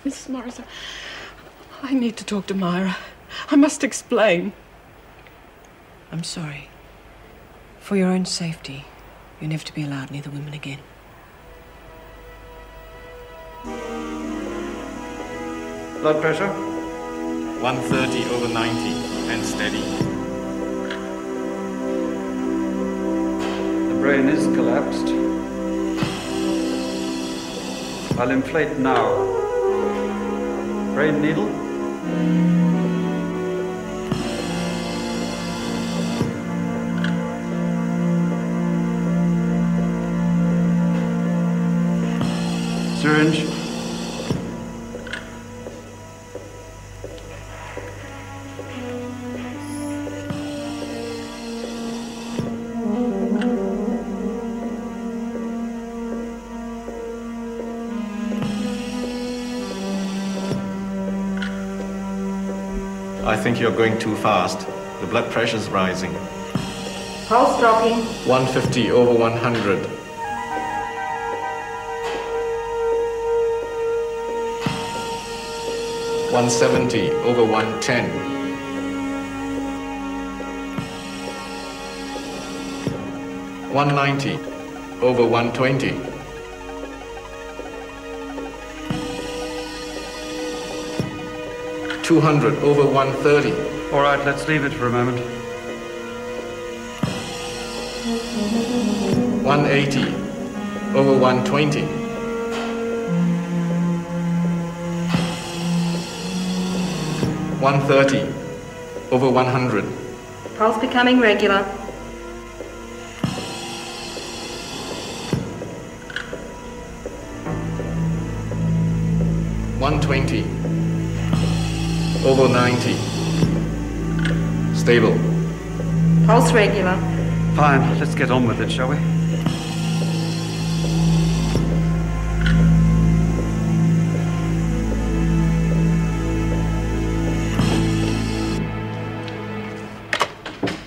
Mrs. Morris, I need to talk to Myra. I must explain. I'm sorry. For your own safety, you're never to be allowed near the women again. Blood pressure? 130/90 and steady. The brain is collapsed. I'll inflate now. Brain needle? Syringe. I think you're going too fast. The blood pressure's rising. Pulse dropping. 150/100. 170/110. 190/120. 200/130. All right, let's leave it for a moment. 180/120. 130/100. Pulse becoming regular. 120/90. Stable. Pulse regular. Fine, let's get on with it, shall we?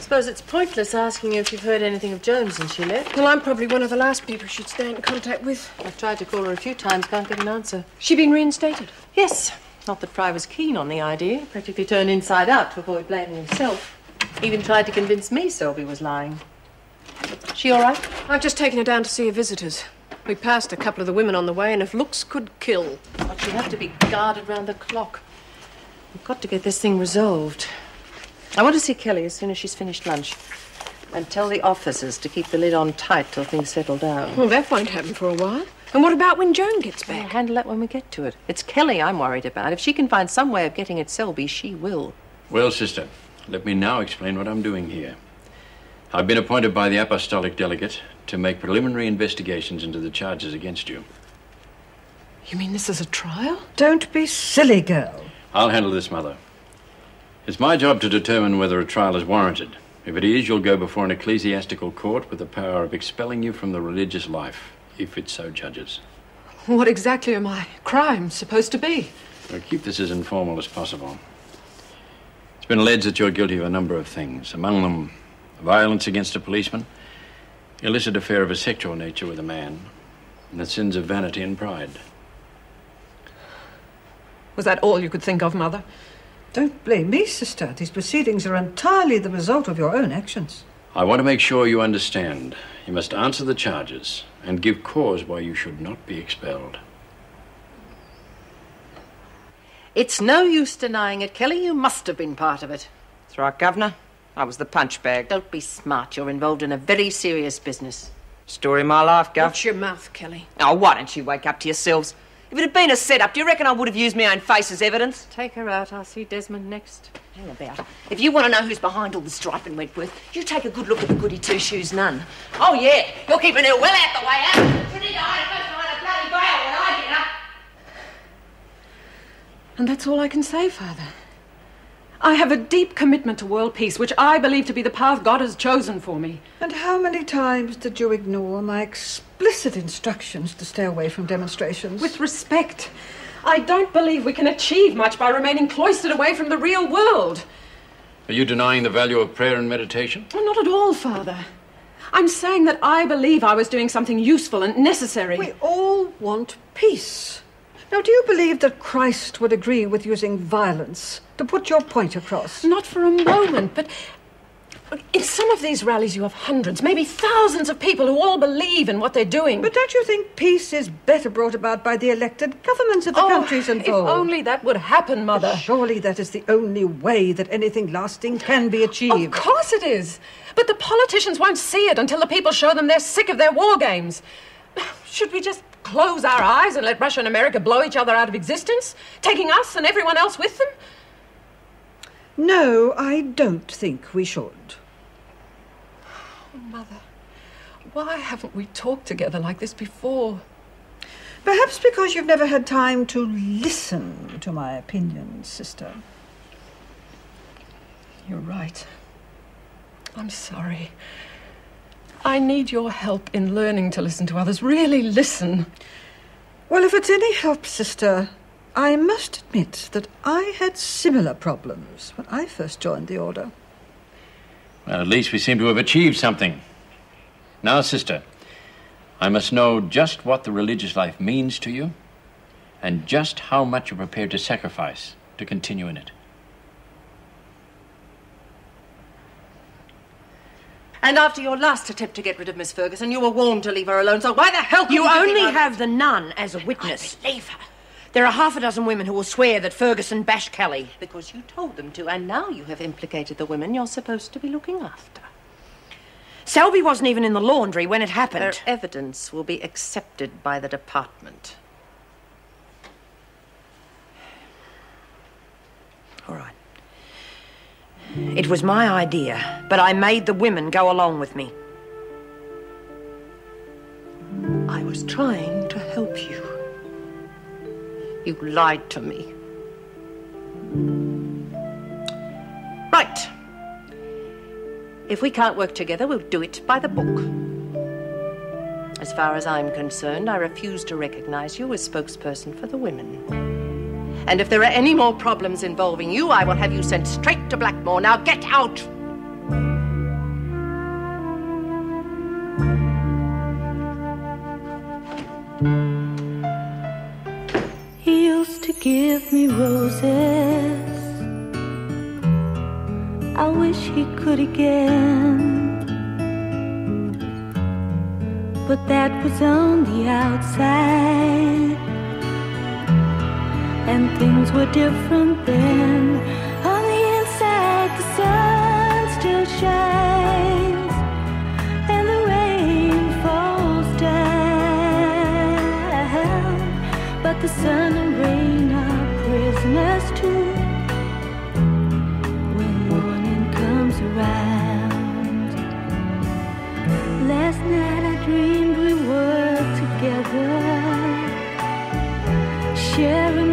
Suppose it's pointless asking you if you've heard anything of Jones since she left. Well, I'm probably one of the last people she'd stay in contact with. I've tried to call her a few times, can't get an answer. She been reinstated? Yes. Not that Fry was keen on the idea. Practically turned inside out to avoid blaming himself. Even tried to convince me Selby was lying. She all right? I've just taken her down to see her visitors. We passed a couple of the women on the way, and if looks could kill. But she'll have to be guarded round the clock. We've got to get this thing resolved. I want to see Kelly as soon as she's finished lunch. And tell the officers to keep the lid on tight till things settle down. Well, that won't happen for a while. And what about when Joan gets back? We'll handle that when we get to it. It's Kelly I'm worried about. If she can find some way of getting at Selby, she will. Well, sister, let me now explain what I'm doing here. I've been appointed by the Apostolic Delegate to make preliminary investigations into the charges against you. You mean this is a trial? Don't be silly, girl. I'll handle this, Mother. It's my job to determine whether a trial is warranted. If it is, you'll go before an ecclesiastical court with the power of expelling you from the religious life, if it so judges. What exactly are my crimes supposed to be? Well, keep this as informal as possible. It's been alleged that you're guilty of a number of things, among them violence against a policeman, illicit affair of a sexual nature with a man, and the sins of vanity and pride. Was that all you could think of, Mother? Don't blame me, sister. These proceedings are entirely the result of your own actions. I want to make sure you understand. You must answer the charges and give cause why you should not be expelled. It's no use denying it, Kelly. You must have been part of it. That's right, Governor. I was the punch bag. Don't be smart. You're involved in a very serious business. Story of my life, Gov. Watch your mouth, Kelly. Oh, why don't you wake up to yourselves? If it had been a setup, do you reckon I would have used my own face as evidence? Take her out. I'll see Desmond next. How about? If you want to know who's behind all the strife in Wentworth, you take a good look at the goody two-shoes nun. Oh, yeah, you're keeping her well out the way out. You need to hide her first behind a bloody veil when I get her. And that's all I can say, Father. I have a deep commitment to world peace, which I believe to be the path God has chosen for me. And how many times did you ignore my explicit instructions to stay away from demonstrations? With respect, I don't believe we can achieve much by remaining cloistered away from the real world. Are you denying the value of prayer and meditation? Well, not at all, Father. I'm saying that I believe I was doing something useful and necessary. We all want peace. Now, do you believe that Christ would agree with using violence to put your point across? Not for a moment, but in some of these rallies you have hundreds, maybe thousands of people who all believe in what they're doing. But don't you think peace is better brought about by the elected governments of the countries involved? If only that would happen, Mother. Surely that is the only way that anything lasting can be achieved. Of course it is. But the politicians won't see it until the people show them they're sick of their war games. Should we just close our eyes and let Russia and America blow each other out of existence, taking us and everyone else with them? No, I don't think we should. Oh, Mother, why haven't we talked together like this before? Perhaps because you've never had time to listen to my opinions, sister. You're right. I'm sorry. I need your help in learning to listen to others. Really listen. Well, if it's any help, sister, I must admit that I had similar problems when I first joined the order. Well, at least we seem to have achieved something. Now, sister, I must know just what the religious life means to you and just how much you're prepared to sacrifice to continue in it. And after your last attempt to get rid of Miss Ferguson, you were warned to leave her alone, so why the hell... You only have the nun as a witness. I believe her. There are half a dozen women who will swear that Ferguson bashed Kelly. Because you told them to, and now you have implicated the women you're supposed to be looking after. Selby wasn't even in the laundry when it happened. Her evidence will be accepted by the department. All right. It was my idea, but I made the women go along with me. I was trying to help you. You lied to me. Right. If we can't work together, we'll do it by the book. As far as I'm concerned, I refuse to recognize you as spokesperson for the women. And if there are any more problems involving you, I will have you sent straight to Blackmore. Now get out! He used to give me roses. I wish he could again, but that was on the outside, and things were different then. On the inside, the sun still shines, and the rain falls down, but the sun and rain are prisoners too. Around. Last night I dreamed we were together, sharing